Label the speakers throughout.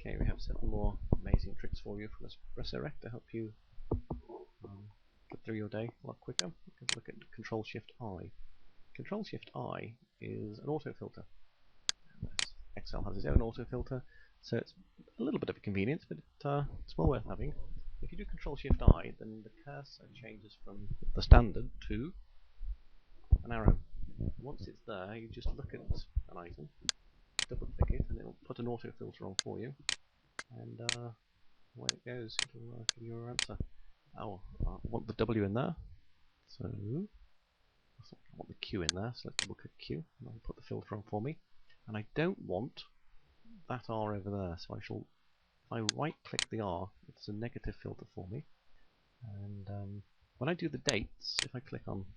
Speaker 1: Okay, we have 7 more amazing tricks for you from EspressoRec to help you get through your day a lot quicker. Let's look at Ctrl Shift I. Ctrl Shift I is an autofilter. Excel has its own autofilter, so it's a little bit of a convenience, but it's well worth having. If you do Ctrl Shift I, then the cursor changes from the standard to an arrow. Once it's there, you just look at an item, double click it, and it'll put an autofilter on for you. And away it goes, it'll give you your answer. Oh, I want the W in there, so I want the Q in there, so let's double click Q, and that'll put the filter on for me. And I don't want that R over there, so if I right click the R, it's a negative filter for me. And when I do the dates, if I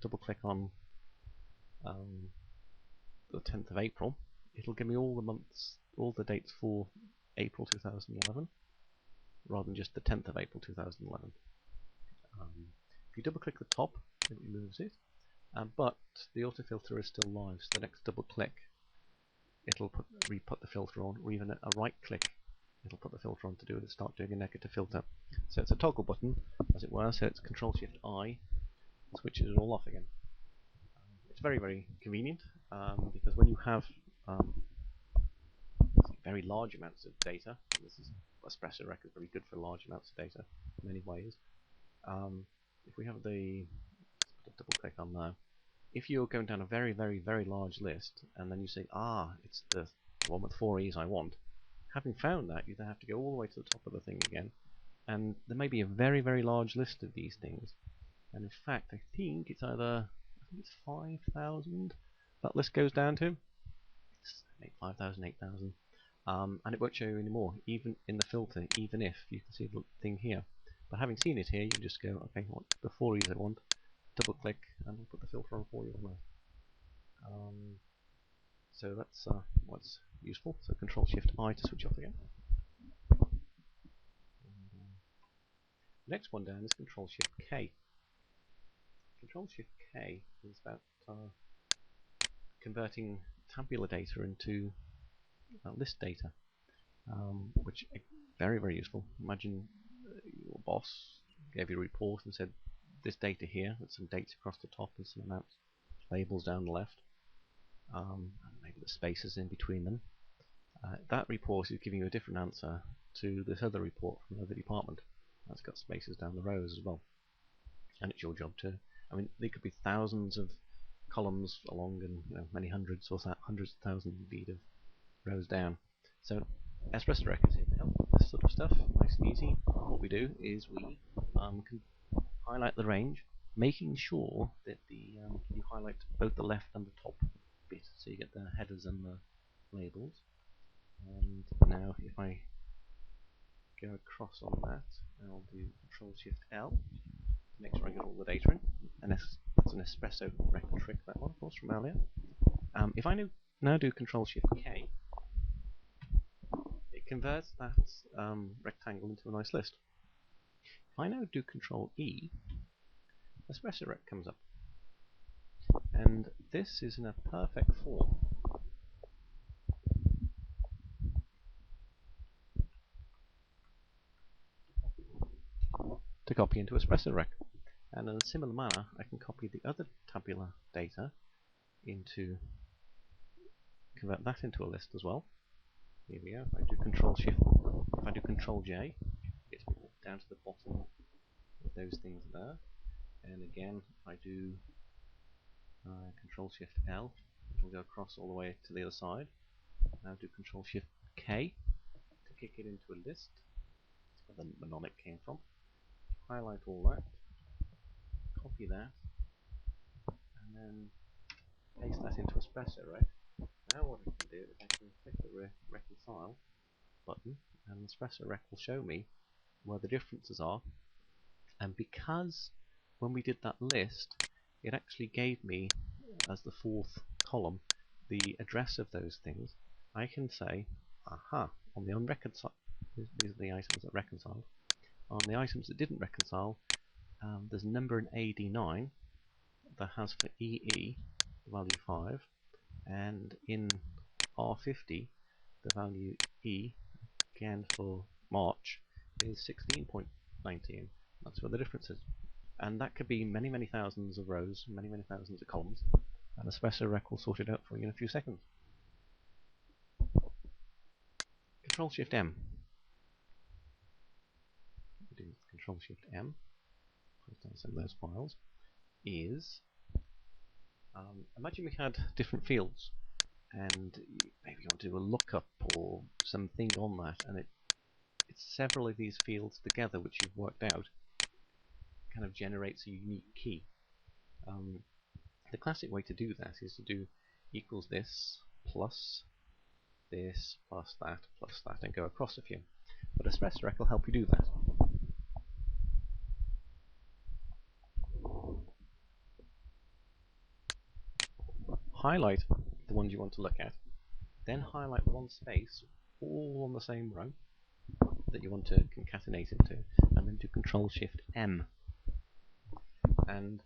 Speaker 1: double click on the 10th of April, it'll give me all the months, all the dates for April 2011, rather than just the 10th of April 2011. If you double click the top, it removes it, but the autofilter is still live, so the next double click it'll re-put the filter on, or even a right click it'll put the filter on to start doing a negative filter. So it's a toggle button, as it were, so it's Ctrl Shift I and switches it all off again. It's very, very convenient, because when you have very large amounts of data, EspressoRec is very good for large amounts of data in many ways. If we have let's put a double click on there. If you're going down a very, very, very large list, and then you say, it's the one with 4 E's I want, having found that, you then have to go all the way to the top of the thing again, and there may be a very, very large list of these things. And in fact, I think it's 5,000 that list goes down to. It's 5,000, 8,000. And it won't show you anymore, even in the filter, even if you can see the thing here. But having seen it here, you just go, okay, what the 4 E's I want, double click, and we'll put the filter on for you on there. So that's what's useful. So Ctrl Shift I to switch off again. Next one down is Ctrl Shift K. Ctrl Shift K is about converting tabular data into list data, which is very, very useful. Imagine your boss gave you a report and said, this data here, with some dates across the top and some amounts, labels down the left, and maybe the spaces in between them. That report is giving you a different answer to this other report from another department. That's got spaces down the rows as well. And it's your job to, there could be thousands of columns along and many hundreds or hundreds of thousands indeed of rows down. So EspressoRec is here to help with this sort of stuff, nice and easy. What we do is we can highlight the range, making sure that you highlight both the left and the top bit, so you get the headers and the labels. And now if I go across on that, I'll do Ctrl Shift L to make sure I get all the data in. And that's an EspressoRec trick, that one, of course, from earlier. If I now do Ctrl Shift K, it converts that rectangle into a nice list. If I now do Ctrl E, EspressoRec comes up, and this is in a perfect form to copy into EspressoRec. And in a similar manner, I can copy the other tabular data convert that into a list as well. Here we go. If I do Ctrl J, it gets me down to the bottom with those things there. And again, if I do Ctrl Shift L, it will go across all the way to the other side. Now do Ctrl Shift K to kick it into a list. That's where the mnemonic came from. Highlight all that, copy that, and then paste that into EspressoRec. Now what I can do is I can click the reconcile button, and EspressoRec will show me where the differences are. And because when we did that list, it actually gave me as the 4th column the address of those things, I can say, aha, on the unreconciled, these are the items that reconciled. On the items that didn't reconcile, there's a number in AD9 that has for EE the value 5, and in R50 the value E again for March is 16.19. That's where the difference is. And that could be many, many thousands of rows, many, many thousands of columns. And EspressoRec will sort it out for you in a few seconds. Ctrl Shift M. Do Ctrl Shift M. Send those files. Is imagine we had different fields, and maybe you want to do a lookup or something on that, and it's several of these fields together which you've worked out kind of generates a unique key. The classic way to do that is to do equals this plus that and go across a few. But EspressoRec will help you do that. Highlight the ones you want to look at, then highlight one space all on the same row that you want to concatenate into, and then do Ctrl Shift M. And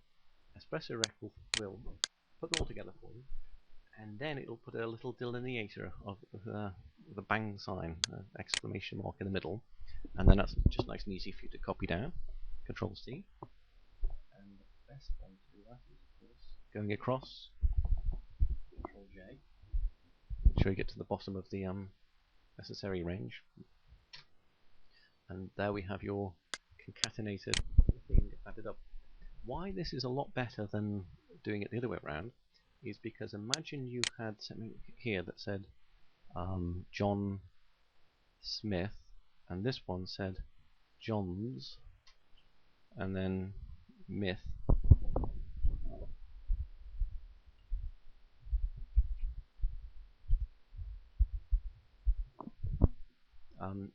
Speaker 1: EspressoRec will put them all together for you, and then it'll put a little delineator of the bang sign, exclamation mark in the middle, and then that's just nice and easy for you to copy down. Ctrl C, and the best way to do that is, of course, going across. Ctrl J. Make sure you get to the bottom of the necessary range, and there we have your concatenated thing added up. Why this is a lot better than doing it the other way around is because imagine you had something here that said John Smith, and this one said John's, and then Myth.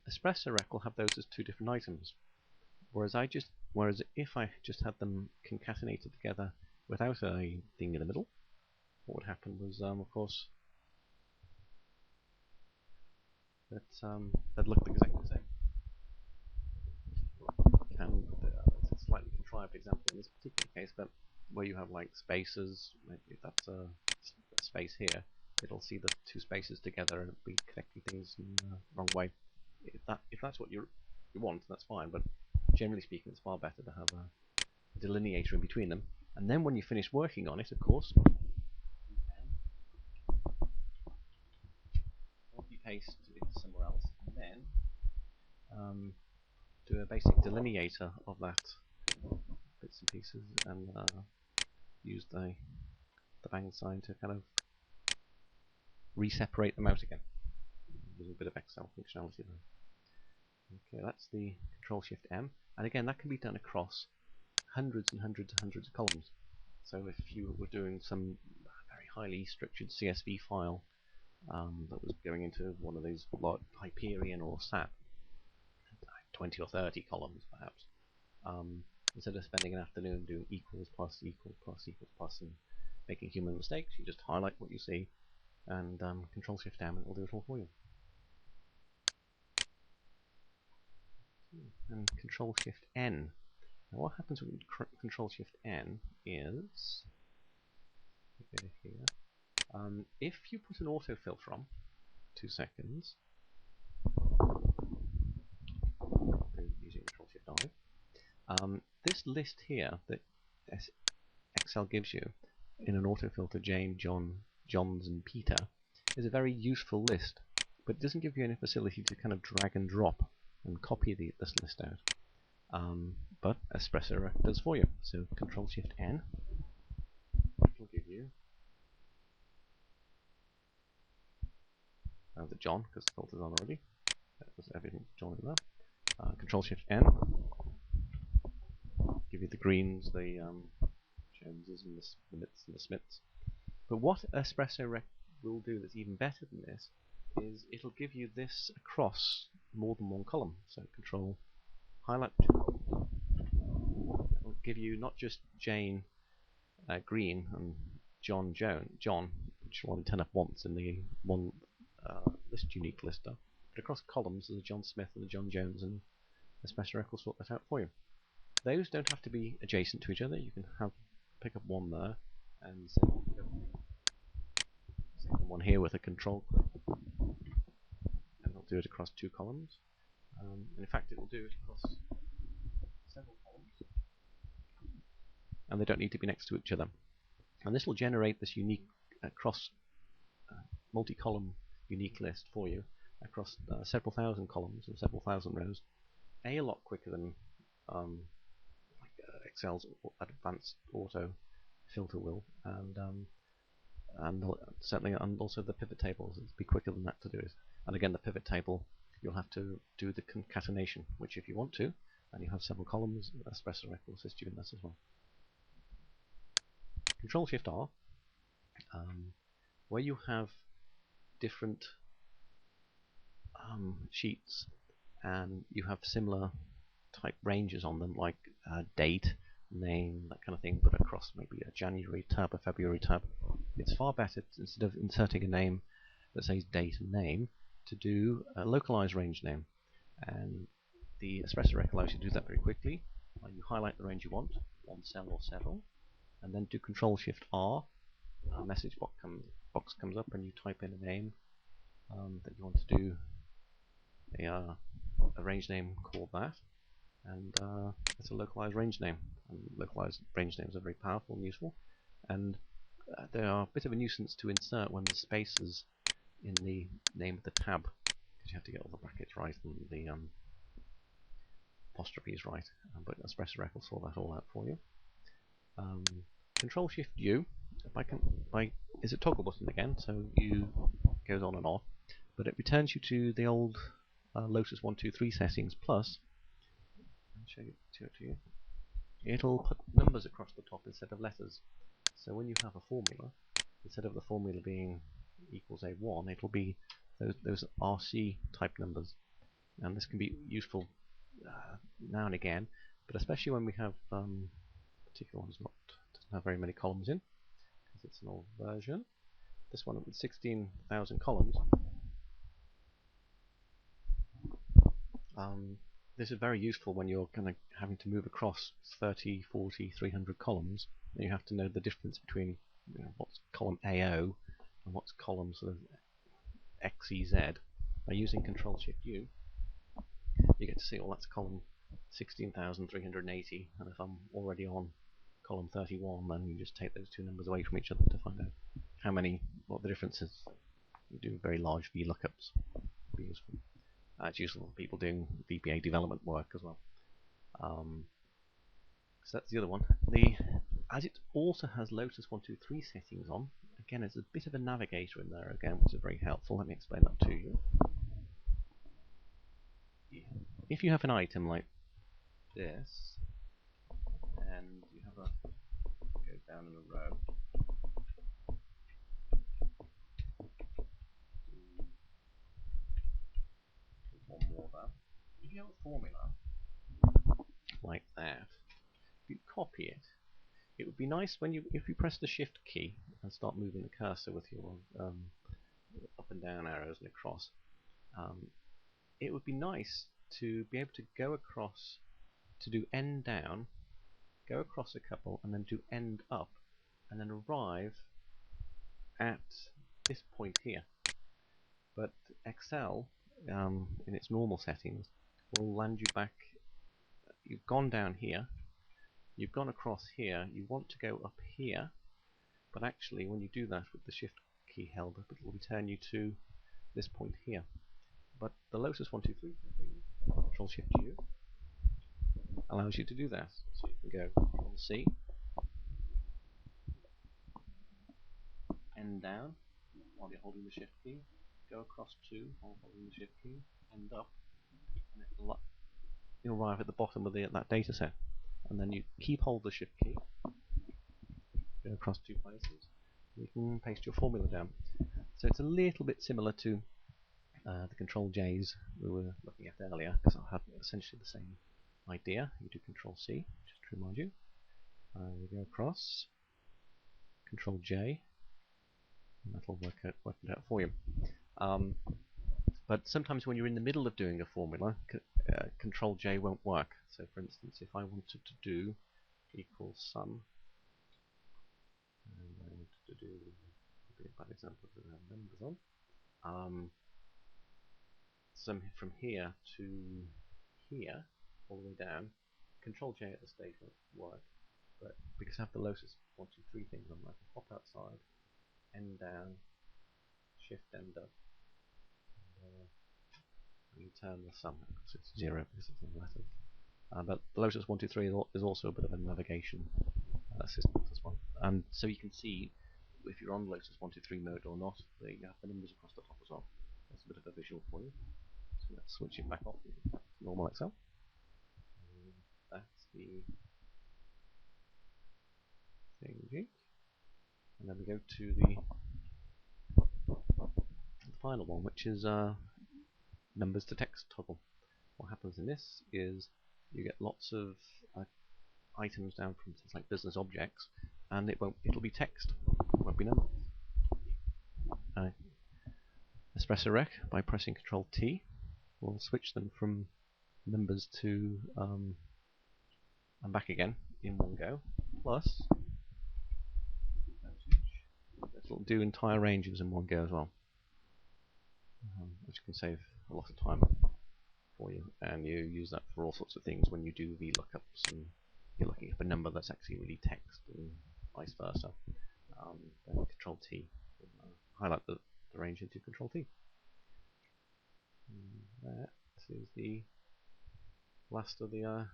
Speaker 1: EspressoRec will have those as two different items, whereas if I just had them concatenated together without a thing in the middle, what would happen was, of course, that they'd look exactly the same. And it's a slightly contrived example in this particular case, but where you have like spaces, if that's a space here, it'll see the two spaces together and it'll be connecting things in the wrong way. If that's what you want, that's fine, but generally speaking, it's far better to have a delineator in between them. And then when you finish working on it, of course, you can copy paste it somewhere else, and then do a basic delineator of that bits and pieces, and use the bang sign to kind of re-separate them out again. Using a bit of Excel functionality there. Okay, that's the Ctrl Shift M, and again that can be done across hundreds and hundreds and hundreds of columns. So if you were doing some very highly structured CSV file that was going into one of these Hyperion or SAP, 20 or 30 columns perhaps, instead of spending an afternoon doing equals plus equals plus equals plus and making human mistakes, you just highlight what you see and Ctrl Shift M and it'll do it all for you. And Ctrl Shift N. Now what happens with Ctrl Shift N is, get it here, if you put an autofilter on, 2 seconds, using Ctrl Shift I, this list here that Excel gives you in an autofilter, Jane, John, Johns and Peter, is a very useful list, but it doesn't give you any facility to kind of drag and drop and copy this list out. But EspressoRec does for you. So Ctrl Shift N will give you the John, because the filter's on already. Everything's John in there. Ctrl Shift N, give you the greens, the Joneses, and the Mitts and the Smiths. But what EspressoRec will do that's even better than this is it'll give you this across more than one column. So Control highlight. It'll give you not just Jane Green and John, which will only turn up once in the one list unique lister, but across columns there's a John Smith and a John Jones, and EspressoRec will sort that out for you. Those don't have to be adjacent to each other. You can pick up one there and say one here with a control click, and it'll do it across 2 columns. And in fact, it will do it across several columns, and they don't need to be next to each other. And this will generate this unique multi-column unique list for you across several thousand columns and several thousand rows. A lot quicker than Excel's advanced auto filter will, and certainly, and also the pivot tables. It'll be quicker than that to do it. And again, the pivot table, you'll have to do the concatenation, which if you want to, and you have several columns, EspressoRec will assist you in this as well. Ctrl Shift R, where you have different sheets and you have similar type ranges on them, like date, name, that kind of thing, but across maybe a January tab, a February tab. It's far better, instead of inserting a name that says date and name, to do a localized range name. And the EspressoRec allows you to do that very quickly. You highlight the range you want, one cell or several, and then do Ctrl Shift R. A message box comes up, and you type in a name that you want to do a range name called that, and it's a localized range name. And localized range names are very powerful and useful, and they are a bit of a nuisance to insert when there's spaces in the name of the tab, because you have to get all the brackets right and the apostrophes right. But EspressoRec will sort that all out for you. Ctrl Shift U is a toggle button again, so U goes on and off, but it returns you to the old Lotus 1, 2, 3 settings, plus I'll show it to you. It'll put numbers across the top instead of letters. So when you have a formula, instead of the formula being equals A1, it'll be those RC type numbers, and this can be useful now and again, but especially when we have particular ones doesn't have very many columns in, because it's an old version. This one with 16,000 columns. This is very useful when you're kind of having to move across 30, 40, 300 columns, and you have to know the difference between what's column AO and what's column sort of XEZ. By using Ctrl Shift U, you get to see, well, that's column 16,380, and if I'm already on column 31, then you just take those two numbers away from each other to find out what the difference is. You do very large VLOOKUPs. It'll be useful. It's useful for people doing VBA development work as well. So that's the other one. As it also has Lotus 1, 2, 3 settings on, again, it's a bit of a navigator in there again, which is very helpful. Let me explain that to you. If you have an item like this, and you have goes down in a row, one more there. If you have a formula like that, if you copy it, it would be nice if you press the Shift key and start moving the cursor with your up and down arrows and across. It would be nice to be able to go across, to do end down, go across a couple, and then do end up, and then arrive at this point here. But Excel, in its normal settings, will land you back. You've gone down here, you've gone across here, you want to go up here, but actually when you do that with the Shift key held up, it will return you to this point here. But the Lotus 1, 2, 3 Ctrl Shift U allows you to do that. So you can go Control C, end down while you're holding the Shift key, go across 2 while holding the Shift key, end up, and you'll arrive at the bottom of that data set. And then you hold the Shift key, go across 2 places, you can paste your formula down. So it's a little bit similar to the Control J's we were looking at earlier, because I'll have essentially the same idea. You do Control C, just to remind you. You go across, Control J, and that'll work it out for you. But sometimes when you're in the middle of doing a formula, Control J won't work. So for instance, if I wanted to do equals sum, and I wanted to do, probably a bad example to have numbers on, from here to here, all the way down, Ctrl J at this stage won't work, but because I have the Lotus 1, 2, 3 things on, I can pop outside, N down, Shift M up, and turn the sum because it's 0 because it's in letters. But the Lotus 1, 2, 3 is also a bit of a navigation assistant as well. And so you can see if you're on Lotus 1, 2, 3 mode or not, you have the numbers across the top as well. That's a bit of a visual for you. So let's switch it back off to normal Excel. That's the thingy. And then we go to the final one, which is numbers to text toggle. What happens in this is you get lots of items down from things like business objects, and it'll be text, it won't be numbers. EspressoRec, by pressing Ctrl T, will switch them from numbers to and back again in one go. Plus, it'll do entire ranges in one go as well, which can save a lot of time for you. And you use that for all sorts of things when you do VLOOKUPs and you're looking up a number that's actually really text and vice versa. Then Ctrl T will highlight the range into Ctrl T. And that is the last of the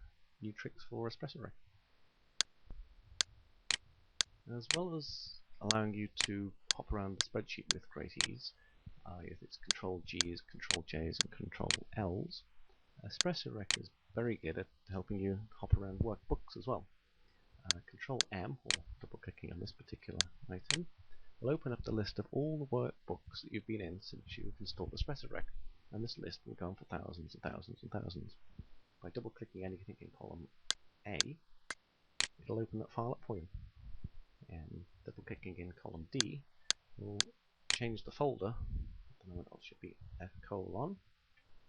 Speaker 1: new tricks for EspressoRec. As well as allowing you to hop around the spreadsheet with great ease, if it's Ctrl G's, Ctrl J's and Ctrl L's, EspressoRec is very good at helping you hop around workbooks as well. Ctrl M, or double clicking on this particular item, will open up the list of all the workbooks that you've been in since you've installed EspressoRec, and this list will go on for thousands and thousands and thousands. By double clicking anything in column A, it'll open that file up for you. And double clicking in column D will change the folder. At the moment it should be F:,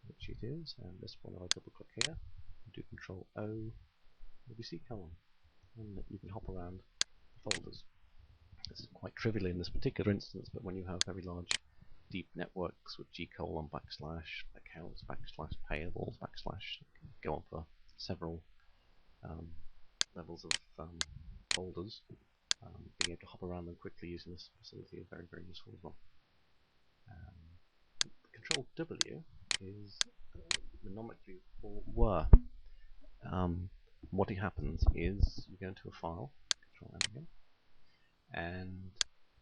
Speaker 1: which it is, and this one I double click here, do Control O, will be C:, and you can hop around the folders. This is quite trivial in this particular instance, but when you have very large deep networks with G:, backslash, accounts, backslash, payables, backslash, go on for several levels of folders, being able to hop around them quickly using this facility is very, very useful as well. Control W is monomically for were. What happens is you go into a file, Control M again, and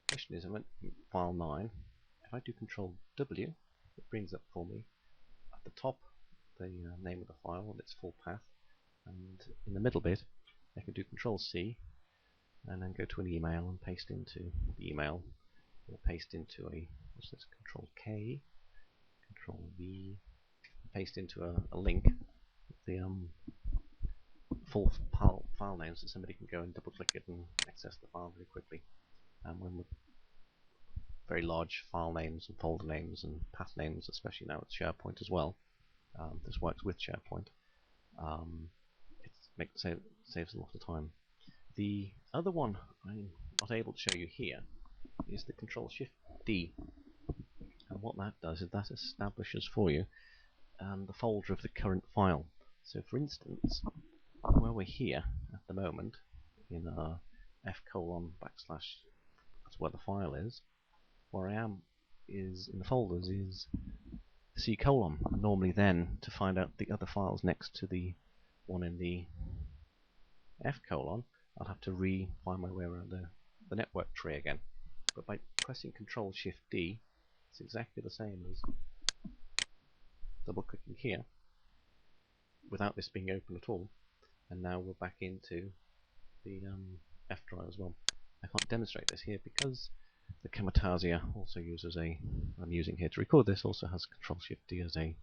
Speaker 1: the question is, I went to file 9. If I do Control W, it brings up for me at the top the name of the file and its full path, and in the middle bit I can do Control C and then go to an email and paste into the email, or paste into what's this, Control K, Control V, paste into a link with the full file name, so somebody can go and double click it and access the file very quickly. And when with very large file names and folder names and path names, especially now with SharePoint as well, this works with SharePoint, it saves a lot of time. The other one I'm not able to show you here is the Ctrl Shift D, and what that does is that establishes for you the folder of the current file. So for instance, where we're here at the moment in F:, backslash, that's where the file is. Where I am is in the folders is C:. Normally then, to find out the other files next to the one in the F:, I'll have to find my way around the network tree again. But by pressing Ctrl Shift D, it's exactly the same as double clicking here without this being open at all. And now we're back into the F drive as well. I can't demonstrate this here because the Camtasia also uses I'm using here to record this, also has Ctrl Shift D as a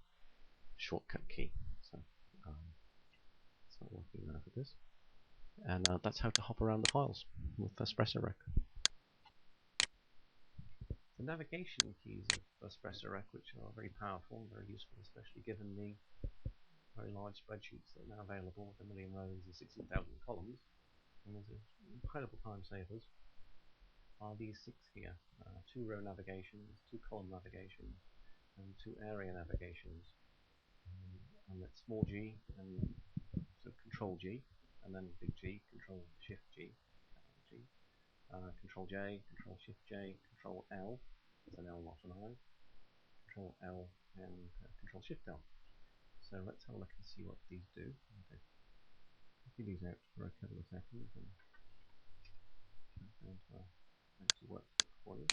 Speaker 1: shortcut key. So it's not working now for this. And that's how to hop around the files with EspressoRec. The navigation keys of EspressoRec, which are very powerful and very useful, especially given the very large spreadsheets that are now available with 1 million rows and 16,000 columns, and there's incredible time savers, are these 6 here. 2-row navigation, 2-column navigation, and two area navigations. And that's small g, and so Control G, and then big G, Control Shift G, G, Control J, Control Shift J, Control L, it's an L not an I, Control L, and Control Shift L. So let's have a look and see what these do. Okay. Copy these out for a couple of seconds and actually work for you.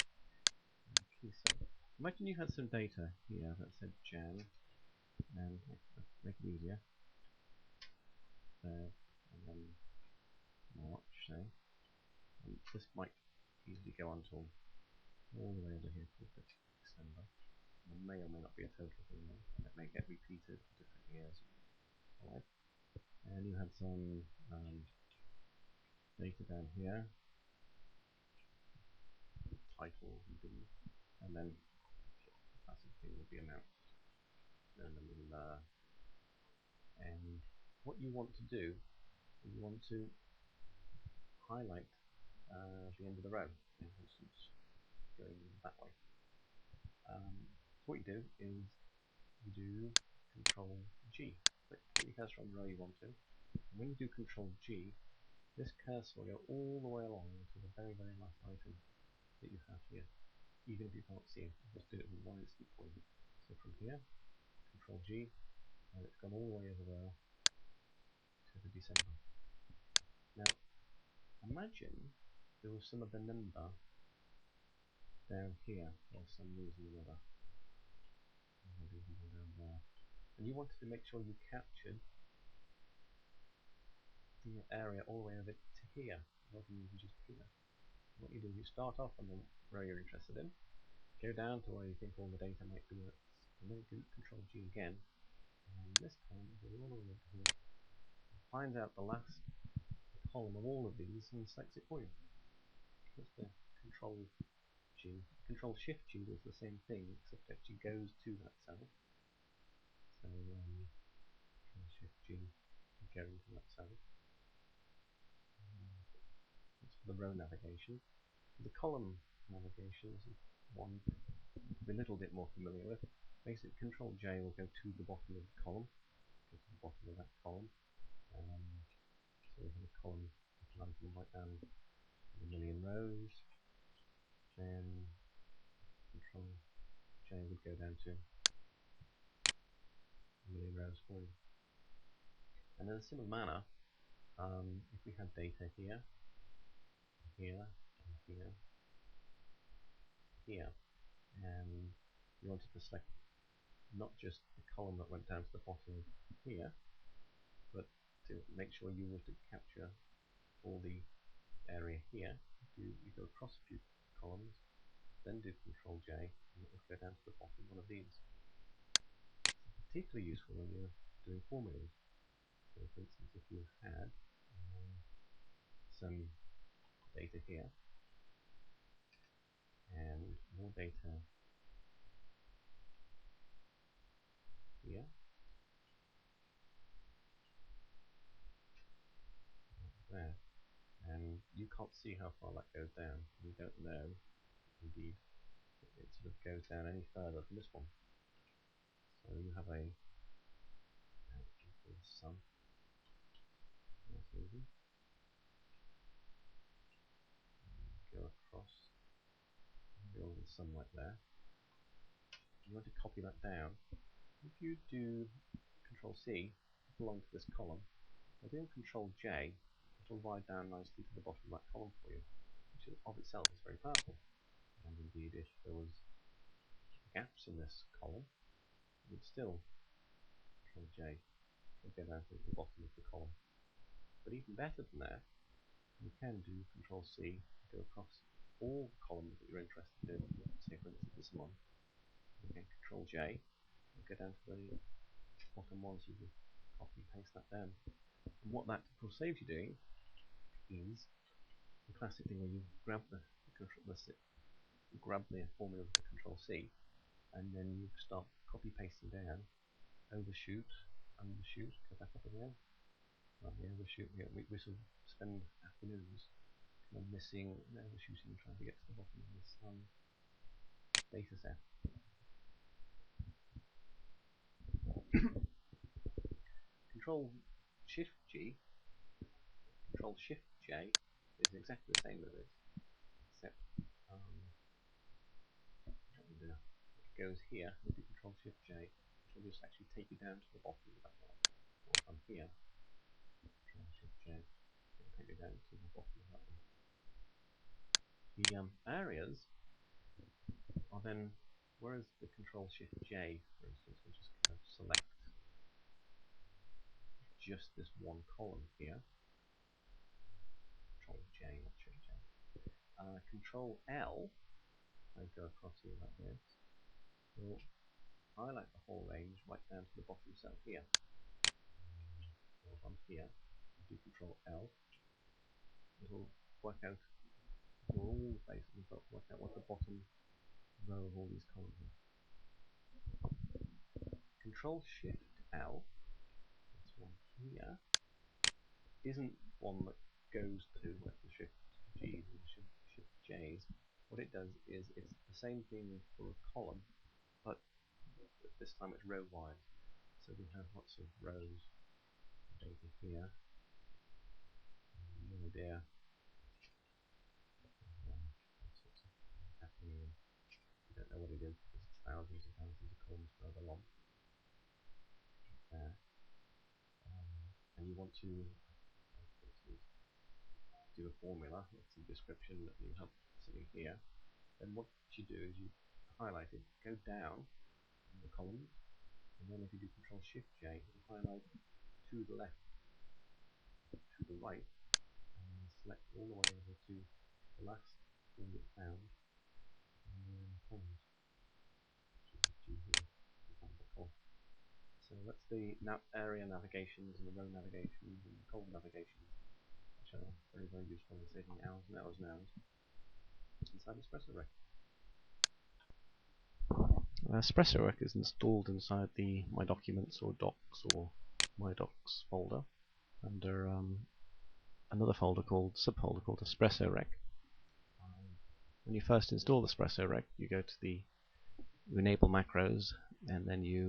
Speaker 1: Okay, so imagine you had some data here that said Jan, and let's make it easier. And then March, say. And this might easily go on till all the way over here to December. There may or may not be a total thing there, and it may get repeated for different years. Alright. And you had some data down here, title and then the classic thing would be amount. And what you want to do is you want to highlight the end of the row, for instance, going that way. So what you do is you do Control G. Put your cursor on the row you want to. And when you do Control G, this cursor will go all the way along to the very, very last item that you have here. Even if you can't see it, just do it wisely for you. So from here, Control G, and it's gone all the way over there to the December. Now, imagine there was some of the number down here for some reason or other. Maybe down there. And you wanted to make sure you captured the area all the way over to here, rather than just here. What you do is you start off on the row you're interested in, go down to where you think all the data might be, and then do Control G again, and this time go all the way over here, finds out the last column of all of these and selects it for you. That's the Control G. Control Shift G does the same thing, except it actually goes to that cell. So Control Shift G to go into that cell. That's for the row navigation. For the column navigation, this is one to be a little bit more familiar with. Basically, Control J will go to the bottom of the column, go to the bottom of that column. So we have a column run from right down to a million rows. Then Control J would go down to a million rows for you. And in a similar manner, if we had data here, here, and here, here, and you wanted to select not just the column that went down to the bottom here, but to make sure you were to capture all the area here, you go across a few columns, then do Control J, and it will go down to the bottom one of these. It's particularly useful when you're doing formulas. So for instance, if you had some data here, and more data here, there, and you can't see how far that goes down. You don't know, indeed, it sort of goes down any further than this one. So you have a sum. That's easy. Go across, build the sum right there. You want to copy that down. If you do Control C, belong to this column, by doing Control J, it will ride down nicely to the bottom of that column for you, which of itself is very powerful. And indeed, if there was gaps in this column, it would still Control J will go down to the bottom of the column. But even better than that, you can do Control C, go across all columns that you're interested in. Say for instance this one. Again, Control J, and go down to the bottom one, so you can copy and paste that down. And what that will save you doing is the classic thing where you grab the formula with the Control C, and then you start copy pasting down, overshoot, undershoot, go back up again. Well, the overshoot, we sort of spend afternoons kind of missing and overshooting, trying to get to the bottom of this data set. Control Shift G, Control Shift J is exactly the same as this, except and, it goes here. If you Control Shift J, it will just actually take you down to the bottom of that one. Or from here, Control Shift J, it will take you down to the bottom of that one. The areas are then, whereas the Control Shift J, for instance, will just kind of select just this one column here. Control J, not Shift J. Control L, I go across here like this, will highlight the whole range right down to the bottom cell here. Or on here, do Control L, it'll work out for all the places and work out what the bottom row of all these columns are. Control Shift L, this one here, isn't one that goes to like the Shift G's and Shift J's. What it does is it's the same thing for a column, but this time it's row wise. So we have lots of rows over here. No idea. Happening. You don't know what it is because it's thousands and thousands of columns further along. There. And you want to do a formula, that's the description that you have something here. Then what you do is you highlight it, go down in the columns, and then if you do Control Shift J, it will highlight to the left, to the right, and select all the way over to the last thing you found, and then columns. So that's the area navigations and the row navigations and the column navigations, which are very, very useful in saving hours and hours and hours inside EspressoRec. EspressoRec is installed inside the My Documents or Docs or My Docs folder under another folder called subfolder called EspressoRec. When you first install EspressoRec, you go to you enable macros, and then you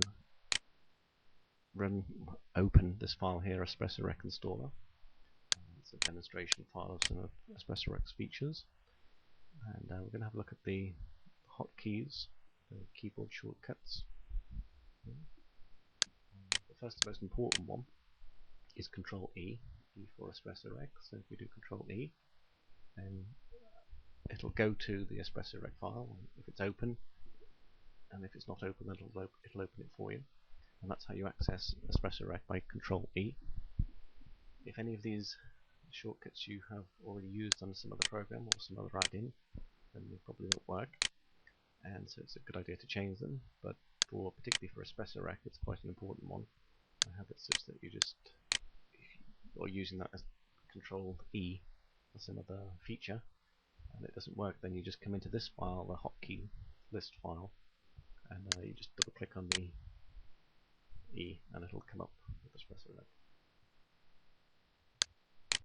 Speaker 1: open this file here, EspressoRec Installer. It's a demonstration file of some of EspressoRec's features, and we're going to have a look at the hotkeys, the keyboard shortcuts. The first and most important one is Control E for EspressoRec. So if we do Control E, then it'll go to the EspressoRec file if it's open, and if it's not open, it'll open it for you. And that's how you access EspressoRec, by Control E. If any of these shortcuts you have already used on some other program or some other add-in, then they probably don't work, and so it's a good idea to change them. But particularly for EspressoRec, it's quite an important one. I have it such that you just, if you're using that as Control E for some other feature and it doesn't work, then you just come into this file, the hotkey list file, and you just double click on the E and it'll come up with EspressoRec.